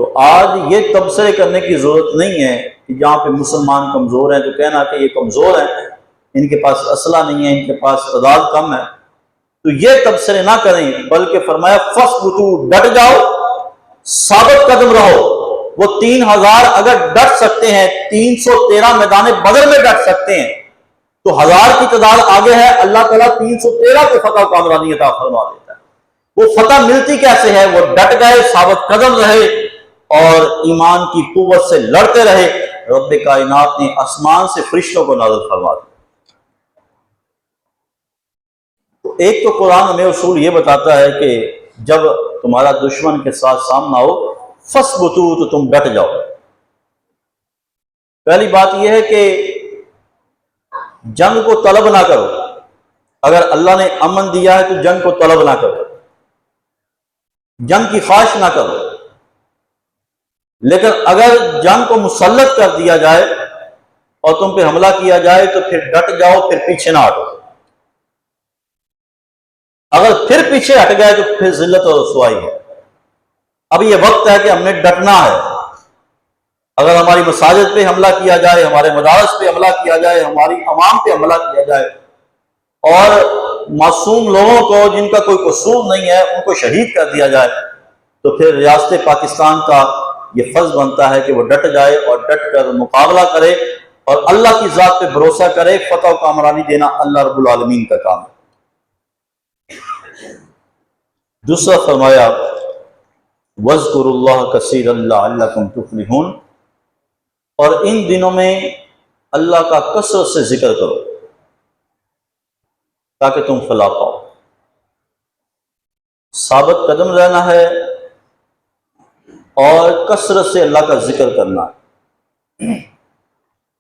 تو آج یہ تبصرے کرنے کی ضرورت نہیں ہے کہ جہاں پہ مسلمان کمزور ہیں تو کہنا کہ یہ کمزور ہیں، ان کے پاس اسلحہ نہیں ہے، ان کے پاس تعداد کم ہے، تو یہ تبصرے نہ کریں، بلکہ فرمایا فَاثْبُتُوا، ڈٹ جاؤ، ثابت قدم رہو۔ وہ 3000 اگر ڈٹ سکتے ہیں، 313 میدان بدر میں ڈٹ سکتے ہیں، تو 1000 کی تعداد آگے ہے، اللہ تعالیٰ 313 کو فتح و کامرانی عطا فرما دیتا ہے۔ وہ فتح ملتی کیسے ہے؟ وہ ڈٹ گئے، ثابت قدم رہے اور ایمان کی قوت سے لڑتے رہے۔ رب کائنات نے آسمان سے فرشتوں کو نازل فرما دیا۔ تو ایک تو قرآن ہمیں اصول یہ بتاتا ہے کہ جب تمہارا دشمن کے ساتھ سامنا ہو فَاثْبُتُوا، تو تم ڈٹ جاؤ۔ پہلی بات یہ ہے کہ جنگ کو طلب نہ کرو۔ اگر اللہ نے امن دیا ہے تو جنگ کو طلب نہ کرو، جنگ کی خواہش نہ کرو۔ لیکن اگر جنگ کو مسلط کر دیا جائے اور تم پہ حملہ کیا جائے تو پھر ڈٹ جاؤ، پھر پیچھے نہ ہٹو۔ اگر پھر پیچھے ہٹ گئے تو پھر ذلت اور رسوائی ہے۔ اب یہ وقت ہے کہ ہم نے ڈٹنا ہے۔ اگر ہماری مساجد پہ حملہ کیا جائے، ہمارے مدارس پہ حملہ کیا جائے، ہماری عوام پہ حملہ کیا جائے اور معصوم لوگوں کو جن کا کوئی قصور نہیں ہے ان کو شہید کر دیا جائے، تو پھر ریاست پاکستان کا یہ فرض بنتا ہے کہ وہ ڈٹ جائے اور ڈٹ کر مقابلہ کرے اور اللہ کی ذات پہ بھروسہ کرے۔ فتح و کامرانی دینا اللہ رب العالمین کا کام ہے۔ دوسرا فرمایا وَاذْكُرُوا اللَّهَ كَثِيرًا لَعَلَّكُمْ تُفْلِحُونَ، اور ان دنوں میں اللہ کا کثرت سے ذکر کرو تاکہ تم فلاح پاؤ۔ ثابت قدم رہنا ہے اور کثرت سے اللہ کا ذکر کرنا ہے۔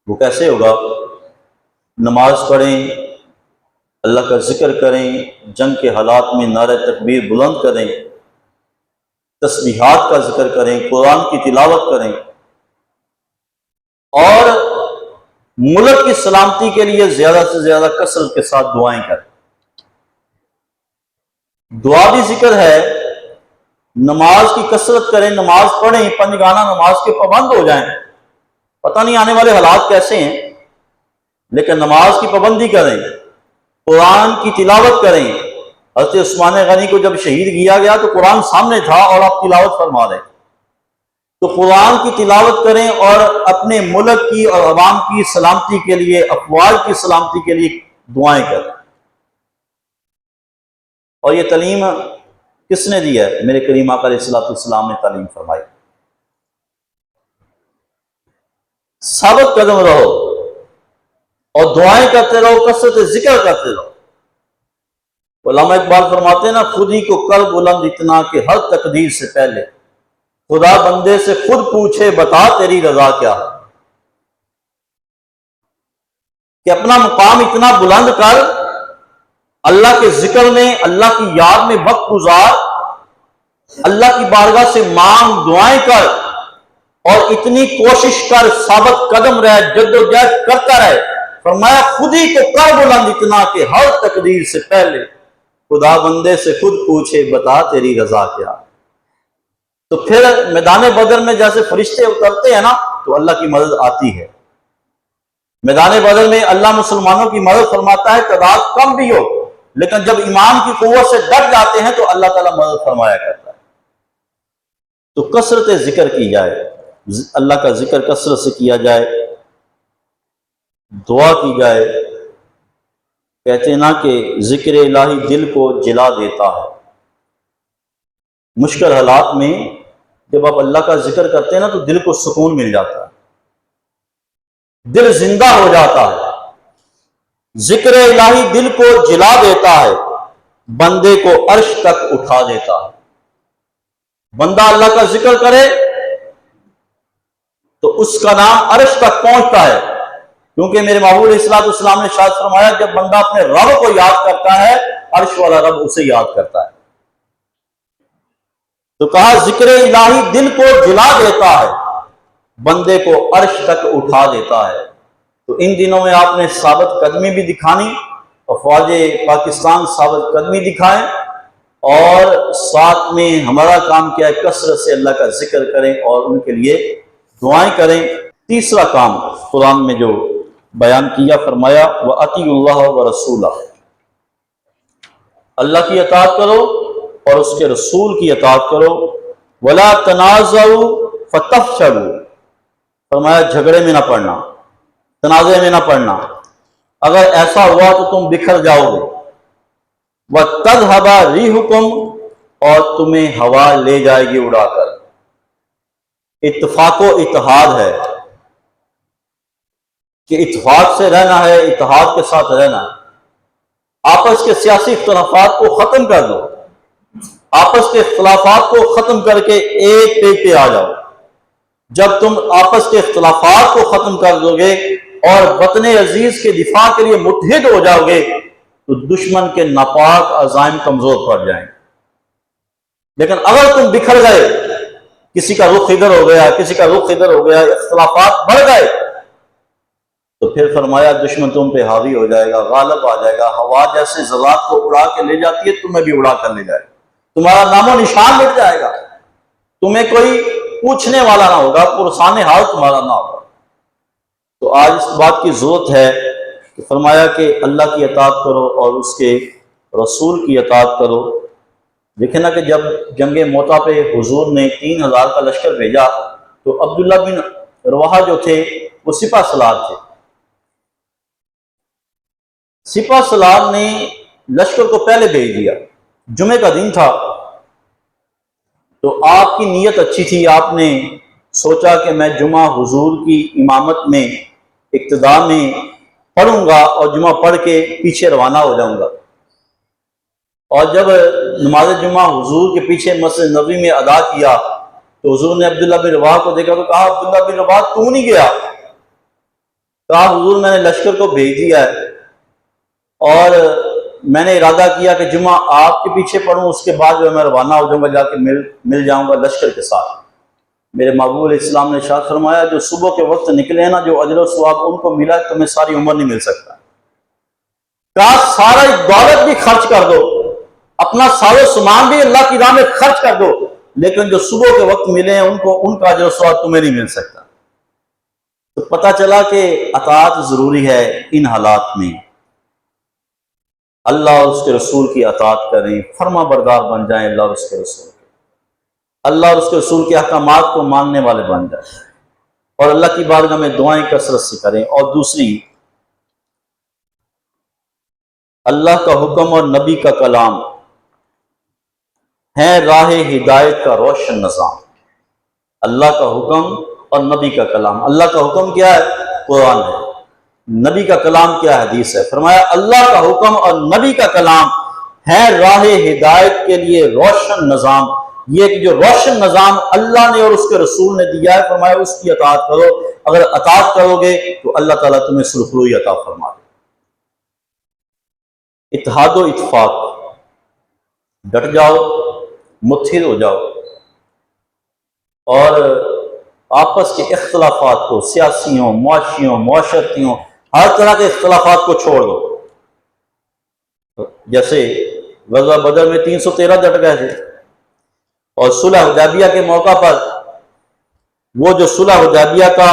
وہ کیسے ہوگا؟ نماز پڑھیں، اللہ کا ذکر کریں، جنگ کے حالات میں نعرہ تکبیر بلند کریں، تسبیحات کا ذکر کریں، قرآن کی تلاوت کریں، اور ملک کی سلامتی کے لیے زیادہ سے زیادہ کثرت کے ساتھ دعائیں کریں۔ دعا بھی ذکر ہے، نماز کی کثرت کریں، نماز پڑھیں، پنجگانہ نماز کے پابند ہو جائیں۔ پتہ نہیں آنے والے حالات کیسے ہیں، لیکن نماز کی پابندی کریں، قرآن کی تلاوت کریں۔ حضرت عثمان غنی کو جب شہید کیا گیا تو قرآن سامنے تھا اور آپ تلاوت فرما رہے، تو قرآن کی تلاوت کریں اور اپنے ملک کی اور عوام کی سلامتی کے لیے، افواج کی سلامتی کے لیے دعائیں کریں۔ اور یہ تعلیم کس نے دی ہے؟ میرے کریم آقا علیہ الصلوۃ والسلام نے تعلیم فرمائی۔ ثابت قدم رہو اور دعائیں کرتے رہو، کثرت ذکر کرتے رہو۔ علامہ اقبال فرماتے ہیں نا، خود ہی کو کر بلند اتنا کہ ہر تقدیر سے پہلے خدا بندے سے خود پوچھے بتا تیری رضا کیا ہے۔ کہ اپنا مقام اتنا بلند کر، اللہ کے ذکر میں، اللہ کی یاد میں وقت گزار، اللہ کی بارگاہ سے مانگ، دعائیں کر، اور اتنی کوشش کر، ثابت قدم رہ، جد و جہد کرتا رہے۔ فرمایا خود ہی کو کر بلند اتنا کہ ہر تقدیر سے پہلے خدا بندے سے خود پوچھے بتا تیری رضا کیا۔ تو پھر میدان بدر میں جیسے فرشتے اترتے ہیں نا تو اللہ کی مدد آتی ہے۔ میدان بدر میں اللہ مسلمانوں کی مدد فرماتا ہے، تعداد کم بھی ہو، لیکن جب ایمان کی قوت سے ڈٹ جاتے ہیں تو اللہ تعالیٰ مدد فرمایا کرتا ہے۔ تو کثرت ذکر کی جائے، اللہ کا ذکر کثرت سے کیا جائے، دعا کی جائے۔ کہتے ہیں نا کہ ذکر الہی دل کو جلا دیتا ہے۔ مشکل حالات میں جب آپ اللہ کا ذکر کرتے ہیں نا تو دل کو سکون مل جاتا ہے، دل زندہ ہو جاتا ہے۔ ذکر الہی دل کو جلا دیتا ہے، بندے کو عرش تک اٹھا دیتا ہے۔ بندہ اللہ کا ذکر کرے تو اس کا نام عرش تک پہنچتا ہے، کیونکہ میرے محبوب علیہ الصلوۃ والسلام نے ارشاد فرمایا جب بندہ اپنے رب کو یاد کرتا ہے عرش والا رب اسے یاد کرتا ہے۔ تو کہا ذکر الہی دل کو جلا دیتا ہے، بندے کو عرش تک اٹھا دیتا ہے۔ تو ان دنوں میں آپ نے ثابت قدمی بھی دکھانی، افواج پاکستان ثابت قدمی دکھائیں اور ساتھ میں ہمارا کام کیا ہے؟ کثرت سے اللہ کا ذکر کریں اور ان کے لیے دعائیں کریں۔ تیسرا کام قرآن میں جو بیان کیا، فرمایا وَأَطِیعُوا اللَّهَ وَرَسُولَهُ، اللہ کی اطاعت کرو اور اس کے رسول کی اطاعت کرو۔ وَلَا تَنَازَعُوا فَتَفْشَلُوا، فرمایا جھگڑے میں نہ پڑنا، تنازع میں نہ پڑنا، اگر ایسا ہوا تو تم بکھر جاؤ گے۔ وَتَذْهَبَ رِيحُكُمْ، اور تمہیں ہوا لے جائے گی اڑا کر۔ اتفاق و اتحاد ہے کہ اتفاق سے رہنا ہے، اتحاد کے ساتھ رہنا ہے۔ آپس کے سیاسی اختلافات کو ختم کر دو، آپس کے اختلافات کو ختم کر کے ایک پیج پہ آ جاؤ۔ جب تم آپس کے اختلافات کو ختم کر دو گے اور وطن عزیز کے دفاع کے لیے متحد ہو جاؤ گے تو دشمن کے ناپاک عزائم کمزور پڑ جائیں۔ لیکن اگر تم بکھر گئے، کسی کا رخ ادھر ہو گیا، کسی کا رخ ادھر ہو گیا، اختلافات بڑھ گئے، تو پھر فرمایا دشمن تم پہ حاوی ہو جائے گا، غالب آ جائے گا۔ ہوا جیسے ذرات کو اڑا کے لے جاتی ہے، تمہیں بھی اڑا کر لے جائے گا، تمہارا نام و نشان مٹ جائے گا، تمہیں کوئی پوچھنے والا نہ ہوگا، پرسان حال تمہارا نہ ہوگا۔ تو آج اس بات کی ضرورت ہے کہ فرمایا کہ اللہ کی اطاعت کرو اور اس کے رسول کی اطاعت کرو۔ دیکھیں نا کہ جب جنگ موتا پہ حضور نے 3000 کا لشکر بھیجا تو عبداللہ بن رواحہ جو تھے وہ سپہ سالار تھے۔ سپہ سالار نے لشکر کو پہلے بھیج دیا، جمعے کا دن تھا، تو آپ کی نیت اچھی تھی، آپ نے سوچا کہ میں جمعہ حضور کی امامت میں اقتداء میں پڑھوں گا اور جمعہ پڑھ کے پیچھے روانہ ہو جاؤں گا۔ اور جب نماز جمعہ حضور کے پیچھے مسجد نبوی میں ادا کیا تو حضور نے عبداللہ بن رواحہ کو دیکھا تو کہا عبداللہ بن رواحہ تو نہیں گیا؟ کہا حضور میں نے لشکر کو بھیج دیا ہے اور میں نے ارادہ کیا کہ جمعہ آپ کے پیچھے پڑھوں، اس کے بعد جو میں روانہ ہو جاؤں گا، جا کے مل جاؤں گا لشکر کے ساتھ۔ میرے محبوب علیہ السلام نے ارشاد فرمایا جو صبح کے وقت نکلے نا، جو اجر و ثواب ان کو ملا تمہیں ساری عمر نہیں مل سکتا۔ کہا سارا دولت بھی خرچ کر دو، اپنا سارے سامان بھی اللہ کی راہ میں خرچ کر دو، لیکن جو صبح کے وقت ملے ہیں ان کا اجر و ثواب تمہیں نہیں مل سکتا۔ تو پتہ چلا کہ اطاعت ضروری ہے ان حالات میں۔ اللہ اور اس کے رسول کی اطاعت کریں، فرما بردار بن جائیں اللہ اور اس کے رسول کے، اللہ اور اس کے رسول کے احکامات کو ماننے والے بن جائیں، اور اللہ کی بارگاہ میں دعائیں کثرت سے کریں۔ اور دوسری، اللہ کا حکم اور نبی کا کلام ہے راہ ہدایت کا روشن نظام۔ اللہ کا حکم اور نبی کا کلام، اللہ کا حکم کیا ہے؟ قرآن ہے، نبی کا کلام کیا؟ حدیث ہے۔ فرمایا اللہ کا حکم اور نبی کا کلام ہے راہ ہدایت کے لیے روشن نظام۔ یہ کہ جو روشن نظام اللہ نے اور اس کے رسول نے دیا ہے، فرمایا اس کی اطاعت کرو، اگر اطاعت کرو گے تو اللہ تعالیٰ تمہیں سلوک روئی عطا فرما دے۔ اتحاد و اتفاق، ڈٹ جاؤ، متحد ہو جاؤ، اور آپس کے اختلافات کو، سیاسیوں، معاشیوں، معاشرتیوں، ہر طرح کے اختلافات کو چھوڑ دو۔ جیسے غزوہ بدر میں 313 ڈٹ گئے تھے، اور صلح حدیبیہ کے موقع پر وہ جو صلح حدیبیہ کا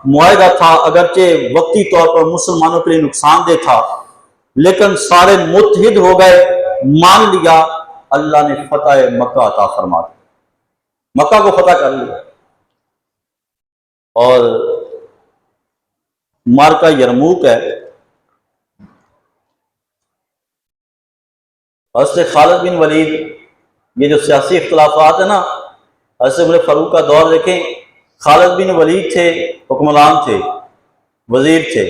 معاہدہ تھا اگرچہ وقتی طور پر مسلمانوں کے لیے نقصان دہ تھا، لیکن سارے متحد ہو گئے، مان لیا، اللہ نے فتح مکہ عطا فرما دی، مکہ کو فتح کر لیا۔ اور مارکہ یرموک ہے، حضرت خالد بن ولید، یہ جو سیاسی اختلافات ہیں نا، حضرت عمر فاروق کا دور دیکھیں، خالد بن ولید تھے، حکمران تھے، وزیر تھے۔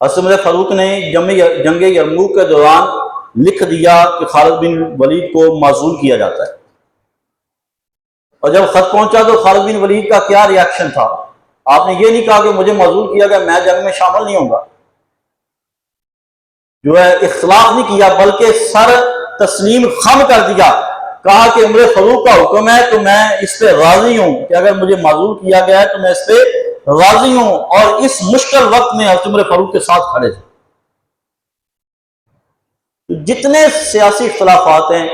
حضرت عمر فاروق نے جنگ یرموک کے دوران لکھ دیا کہ خالد بن ولید کو معزول کیا جاتا ہے، اور جب خط پہنچا تو خالد بن ولید کا کیا ری ایکشن تھا؟ آپ نے یہ نہیں کہا کہ مجھے معزول کیا گیا، میں جنگ میں شامل نہیں ہوں گا، جو ہے اختلاف نہیں کیا، بلکہ سر تسلیم خم کر دیا، کہا کہ عمر فاروق کا حکم ہے تو میں اس پہ راضی ہوں کہ اگر مجھے معزول کیا گیا ہے تو میں اس پہ راضی ہوں۔ اور اس مشکل وقت میں حضرت عمر فاروق کے ساتھ کھڑے تھے۔ جتنے سیاسی اختلافات ہیں،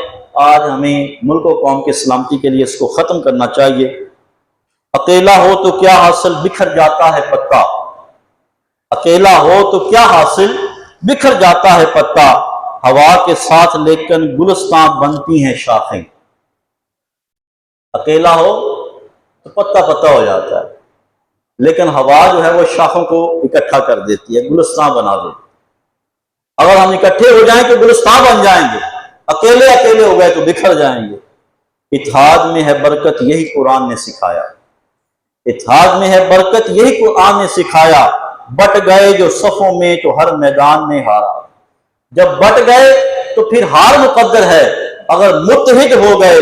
آج ہمیں ملک و قوم کے سلامتی کے لیے اس کو ختم کرنا چاہیے۔ اکیلا ہو تو کیا حاصل، بکھر جاتا ہے پتا۔ اکیلا ہو تو کیا حاصل، بکھر جاتا ہے پتا۔ ہوا کے ساتھ لیکن گلستاں بنتی ہیں شاخیں۔ اکیلا ہو تو پتا پتا ہو جاتا ہے، لیکن ہوا جو ہے وہ شاخوں کو اکٹھا کر دیتی ہے، گلستاں بنا دیتی ہے۔ اگر ہم اکٹھے ہو جائیں تو گلستاں بن جائیں گے، اکیلے اکیلے ہو گئے تو بکھر جائیں گے۔ اتحاد میں ہے برکت، یہی قرآن نے سکھایا۔ اتحاد میں ہے برکت، یہی قرآن نے سکھایا۔ بٹ گئے جو صفوں میں تو ہر میدان میں ہارا۔ جب بٹ گئے تو پھر ہار مقدر ہے، اگر متحد ہو گئے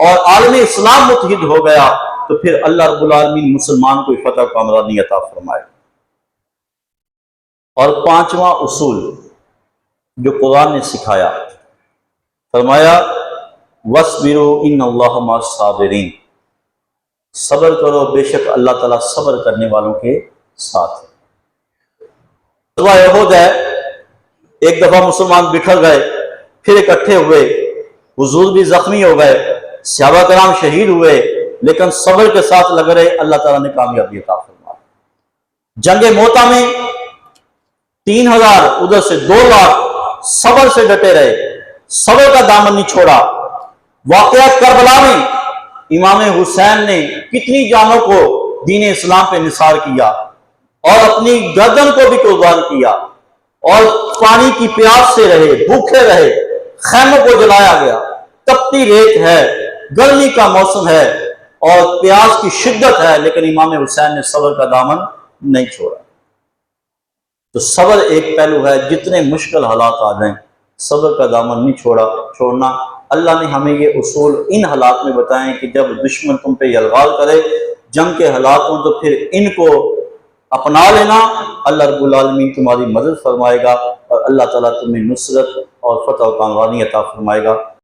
اور عالم اسلام متحد ہو گیا تو پھر اللہ رب العالمین مسلمان کو فتح کامرانی عطا فرمائے۔ اور پانچواں اصول جو قرآن نے سکھایا، فرمایا وَاصْبِرُوا إِنَّ اللَّهَ مَعَ الصَّابِرِينَ، صبر کرو، بے شک اللہ تعالیٰ صبر کرنے والوں کے ساتھ ہے۔ غزوہ احد ہے، ایک دفعہ مسلمان بکھر گئے، پھر اکٹھے ہوئے، حضور بھی زخمی ہو گئے، صحابہ کرام شہید ہوئے، لیکن صبر کے ساتھ لگ رہے، اللہ تعالیٰ نے کامیابی عطا فرمائی۔ جنگ موتا میں 3000 ادھر سے 2 لاکھ صبر سے ڈٹے رہے، صبر کا دامن نہیں چھوڑا۔ واقعہ کربلا میں امام حسین نے کتنی جانوں کو دین اسلام پہ نثار کیا اور اپنی گردن کو بھی قربان کیا، اور پانی کی پیاس سے رہے، بھوکے رہے، خیموں کو جلایا گیا، تپتی ریت ہے، گرمی کا موسم ہے اور پیاس کی شدت ہے، لیکن امام حسین نے صبر کا دامن نہیں چھوڑا۔ تو صبر ایک پہلو ہے، جتنے مشکل حالات آ جائیں صبر کا دامن نہیں چھوڑنا۔ اللہ نے ہمیں یہ اصول ان حالات میں بتائیں کہ جب دشمن تم پہ یلغار کرے، جنگ کے حالات ہوں، تو پھر ان کو اپنا لینا، اللہ رب العالمین تمہاری مدد فرمائے گا اور اللہ تعالیٰ تمہیں نصرت اور فتح و کامرانی عطا فرمائے گا۔